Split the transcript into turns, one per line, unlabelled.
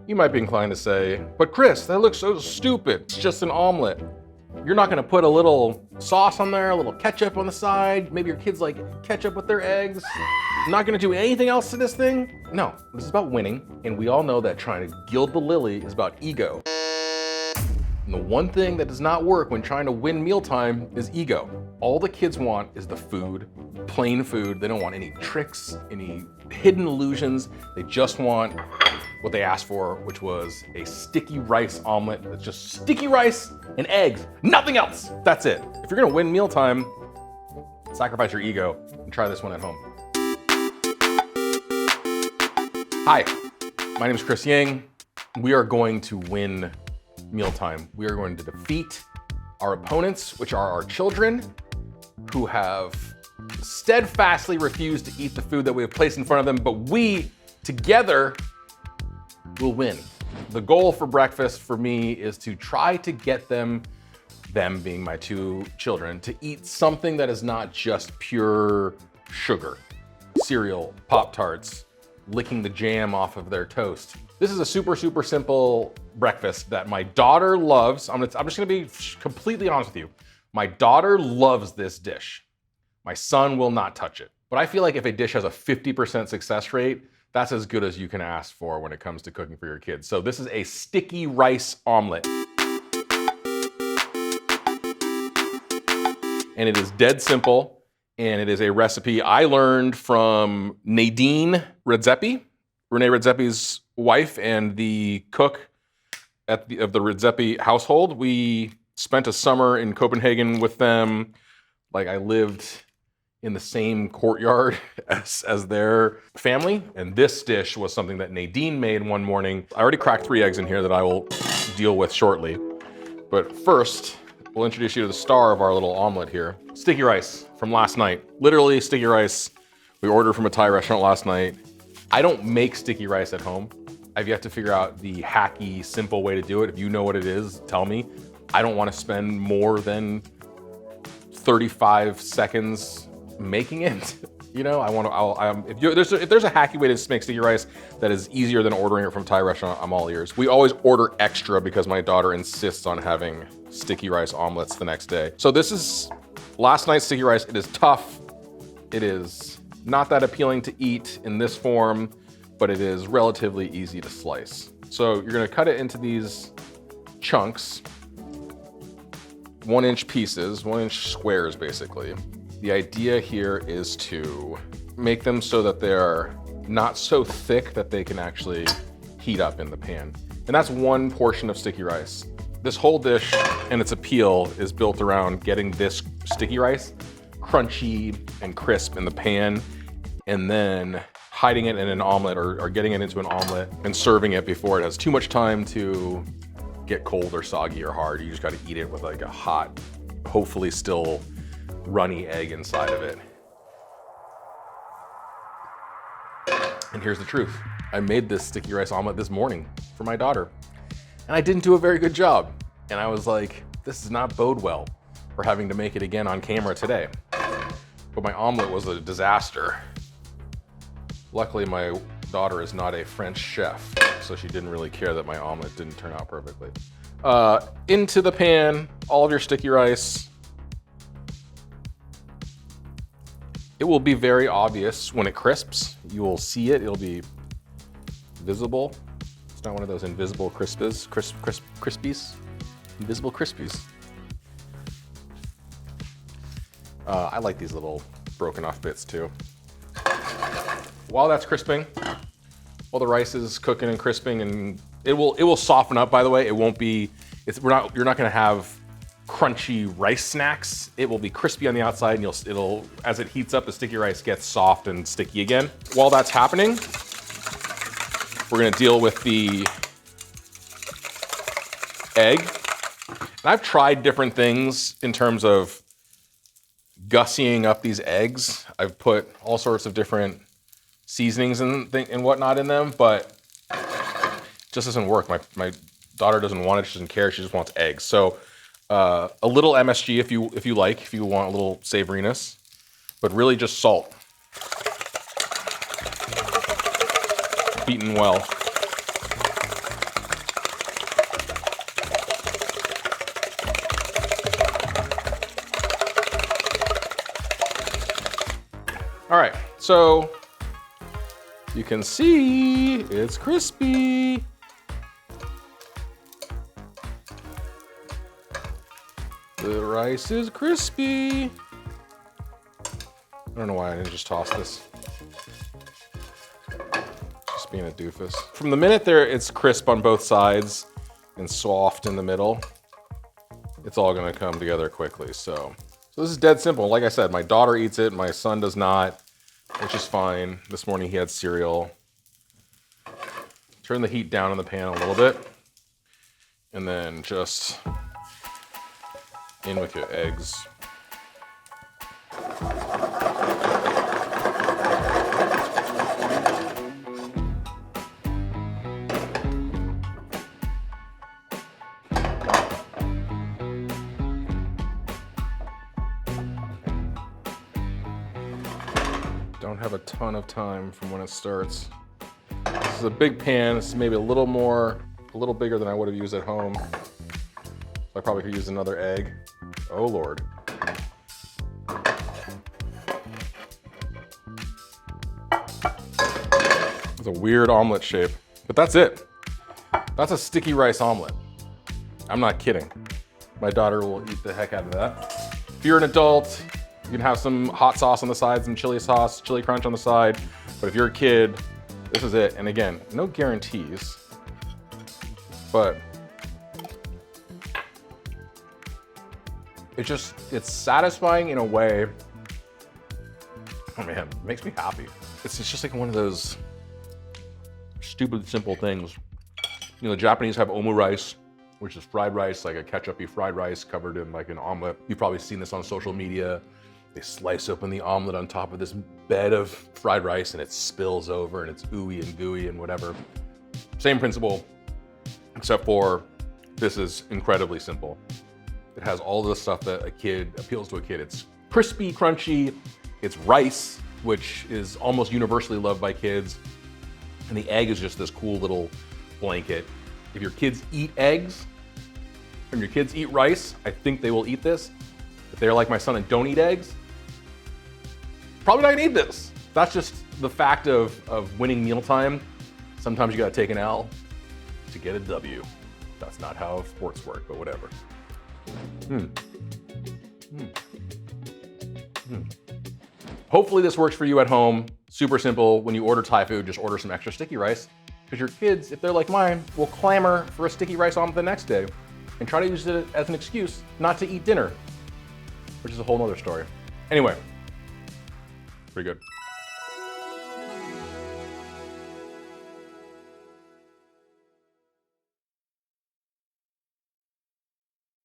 You might be inclined to say, but Chris, that looks so stupid. It's just an omelet. You're not gonna put a little sauce on there, a little ketchup on the side. Maybe your kids like ketchup with their eggs. Not gonna do anything else to this thing? No, this is about winning. And we all know that trying to gild the lily is about ego. And the one thing that does not work when trying to win mealtime is ego. All the kids want is the food, plain food. They don't want any tricks, any hidden illusions. They just want what they asked for, which was a sticky rice omelet that's just sticky rice and eggs, nothing else. That's it. If you're gonna win mealtime, sacrifice your ego and try this one at home. Hi, my name is Chris Yang. We are going to win mealtime. We are going to defeat our opponents, which are our children, who have steadfastly refused to eat the food that we have placed in front of them, but we together will win. The goal for breakfast for me is to try to get them being my two children, to eat something that is not just pure sugar. Cereal, Pop-Tarts, licking the jam off of their toast. This is a super, super simple breakfast that my daughter loves. I'm just gonna be completely honest with you. My daughter loves this dish. My son will not touch it. But I feel like if a dish has a 50% success rate, that's as good as you can ask for when it comes to cooking for your kids. So this is a sticky rice omelet. And it is dead simple, and it is a recipe I learned from Nadine Redzepi, Rene Redzepi's wife and the cook of the Redzepi household. We spent a summer in Copenhagen with them. Like, I lived in the same courtyard as their family. And this dish was something that Nadine made one morning. I already cracked 3 eggs in here that I will deal with shortly. But first, we'll introduce you to the star of our little omelet here. Sticky rice from last night. Literally sticky rice. We ordered from a Thai restaurant last night. I don't make sticky rice at home. I've yet to figure out the hacky, simple way to do it. If you know what it is, tell me. I don't want to spend more than 35 seconds making it. You know, if there's a hacky way to make sticky rice that is easier than ordering it from a Thai restaurant, I'm all ears. We always order extra because my daughter insists on having sticky rice omelets the next day. So this is last night's sticky rice. It is tough. It is not that appealing to eat in this form, but it is relatively easy to slice. So you're gonna cut it into these chunks, 1-inch pieces, 1-inch squares basically. The idea here is to make them so that they're not so thick that they can actually heat up in the pan. And that's one portion of sticky rice. This whole dish and its appeal is built around getting this sticky rice crunchy and crisp in the pan, and then hiding it in an omelet or getting it into an omelet and serving it before it has too much time to get cold or soggy or hard. You just gotta eat it with like a hot, hopefully still runny egg inside of it. And here's the truth. I made this sticky rice omelet this morning for my daughter, and I didn't do a very good job. And I was like, this does not bode well for having to make it again on camera today. But my omelet was a disaster. Luckily, my daughter is not a French chef, so she didn't really care that my omelet didn't turn out perfectly. Into the pan, all of your sticky rice. It will be very obvious when it crisps. You will see it, it'll be visible. It's not one of those invisible crispies. Invisible crispies. I like these little broken off bits too. While that's crisping, while the rice is cooking and crisping, and it will soften up, by the way. It won't be, you're not gonna have crunchy rice snacks. It will be crispy on the outside, and as it heats up, the sticky rice gets soft and sticky again. While that's happening, we're gonna deal with the egg. And I've tried different things in terms of gussying up these eggs. I've put all sorts of different seasonings and whatnot in them, but it just doesn't work. My daughter doesn't want it, she doesn't care, she just wants eggs. So a little MSG if you want a little savoriness, but really just salt. Beaten well. So you can see it's crispy. The rice is crispy. I don't know why I didn't just toss this. Just being a doofus. From the minute there, it's crisp on both sides and soft in the middle. It's all gonna come together quickly. So this is dead simple. Like I said, my daughter eats it, my son does not, which is fine. This morning he had cereal. Turn the heat down in the pan a little bit, and then just in with your eggs. Don't have a ton of time from when it starts. This is a big pan. This is maybe a little bigger than I would have used at home. I probably could use another egg. Oh Lord. It's a weird omelet shape, but that's it. That's a sticky rice omelet. I'm not kidding. My daughter will eat the heck out of that. If you're an adult, you can have some hot sauce on the side, some chili sauce, chili crunch on the side. But if you're a kid, this is it. And again, no guarantees, but it's satisfying in a way. Oh man, it makes me happy. It's just like one of those stupid, simple things. You know, the Japanese have omu rice, which is fried rice, like a ketchup-y fried rice covered in like an omelet. You've probably seen this on social media. They slice open the omelet on top of this bed of fried rice and it spills over and it's ooey and gooey and whatever. Same principle, except for this is incredibly simple. It has all the stuff that appeals to a kid. It's crispy, crunchy, it's rice, which is almost universally loved by kids. And the egg is just this cool little blanket. If your kids eat eggs and your kids eat rice, I think they will eat this. If they're like my son and don't eat eggs, probably not gonna eat this. That's just the fact of winning mealtime. Sometimes you gotta take an L to get a W. That's not how sports work, but whatever. Hopefully this works for you at home. Super simple. When you order Thai food, just order some extra sticky rice, because your kids, if they're like mine, will clamor for a sticky rice omelet the next day and try to use it as an excuse not to eat dinner, which is a whole nother story. Anyway, pretty good.